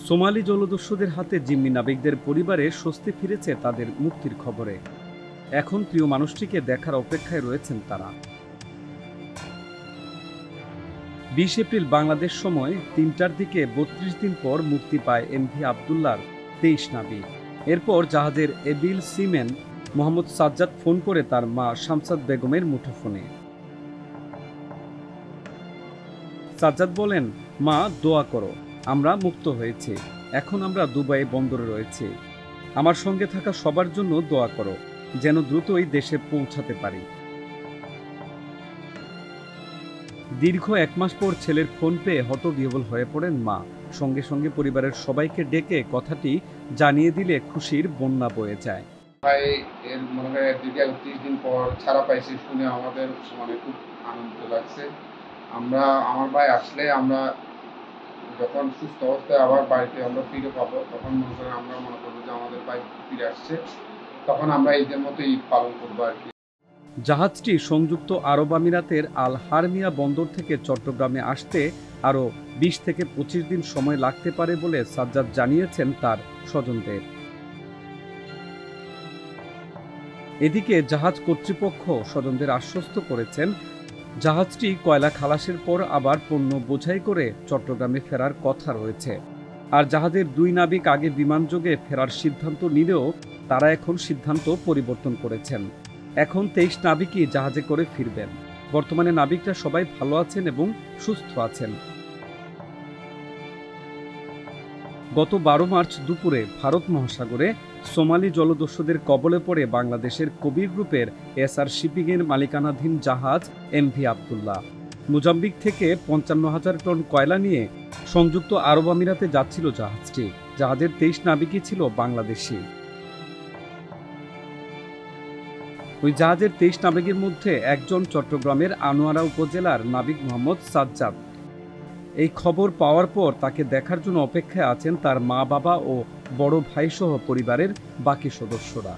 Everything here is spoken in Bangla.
সোমালি জলদস্যুদের হাতে জিম্মি নাবিকদের পরিবারে স্বস্তি ফিরেছে তাদের মুক্তির খবরে। এখন প্রিয় মানুষটিকে দেখার অপেক্ষায় রয়েছেন তারা। 20 এপ্রিল বাংলাদেশ সময় 3টার দিকে 32 দিন পর মুক্তি পায় এমভি আবদুল্লাহর 23 নাবিক। এরপর জাহাজের able seaman Mohammad Sajjad phone করে তার মা শামসাদ বেগমের মুঠোফোনে। সাজ্জাদ বলেন, মা দোয়া করো, আমরা মুক্ত হয়েছি, এখন আমরা দুবাই বন্দরে রয়েছি। আমার সঙ্গে থাকা সবার জন্য দোয়া করো, যেন দ্রুতই দেশে পৌঁছাতে পারি। দীর্ঘ 1 মাস পর ছেলের ফোন পেয়ে হতবিহ্বল হয়ে পড়েন মা। সঙ্গে সঙ্গে পরিবারের সবাইকে ডেকে কথাটি জানিয়ে দিলে খুশির বন্যা বয়ে যায়। ভাই এর মনে হয় দীর্ঘ 30 দিন পর ছাড়া পাইছি শুনে আমাদের মানে খুব আনন্দ লাগছে। আমার ভাই আসলে আমরা যখন সুস্থ অবস্থায় আবার বাড়িতে আমরা ফিরে পাবো, তখন মনে করেন আমরা মনে করবো যে আমাদের ভাই ফিরে আসছে, তখন আমরা ঈদের মতো ঈদ পালন করবো আর কি। জাহাজটি সংযুক্ত আরব আমিরাতের আল হারমিয়া বন্দর থেকে চট্টগ্রামে আসতে আরও 20 থেকে 25 দিন সময় লাগতে পারে বলে সাজ্জাদ জানিয়েছেন তার স্বজনদের। এদিকে জাহাজ কর্তৃপক্ষ স্বজনদের আশ্বস্ত করেছেন, জাহাজটি কয়লা খালাসের পর আবার পণ্য বোঝাই করে চট্টগ্রামে ফেরার কথা রয়েছে। আর জাহাজের 2 নাবিক আগে বিমানযোগে ফেরার সিদ্ধান্ত নিলেও তারা এখন সিদ্ধান্ত পরিবর্তন করেছেন। এখন 23 নাবিকই জাহাজে করে ফিরবেন। বর্তমানে নাবিকরা সবাই ভালো আছেন এবং সুস্থ আছেন। গত 12 মার্চ দুপুরে ভারত মহাসাগরে সোমালি জলদস্যুদের কবলে পড়ে বাংলাদেশের কবির গ্রুপের এসআর শিপিংয়ের মালিকানাধীন জাহাজ এমভি আবদুল্লাহ মোজাম্বিক থেকে 55,000 টন কয়লা নিয়ে সংযুক্ত আরব আমিরাতে যাচ্ছিল জাহাজটি। জাহাজের 23 নাবিকই ছিল বাংলাদেশি। ওই জাহাজের 23 নাবিকের মধ্যে একজন চট্টগ্রামের আনোয়ারা উপজেলার নাবিক মোহাম্মদ সাজ্জাদ। এই খবর পাওয়ার পর তাকে দেখার জন্য অপেক্ষায় আছেন তার মা, বাবা ও বড় ভাই সহ পরিবারের বাকি সদস্যরা।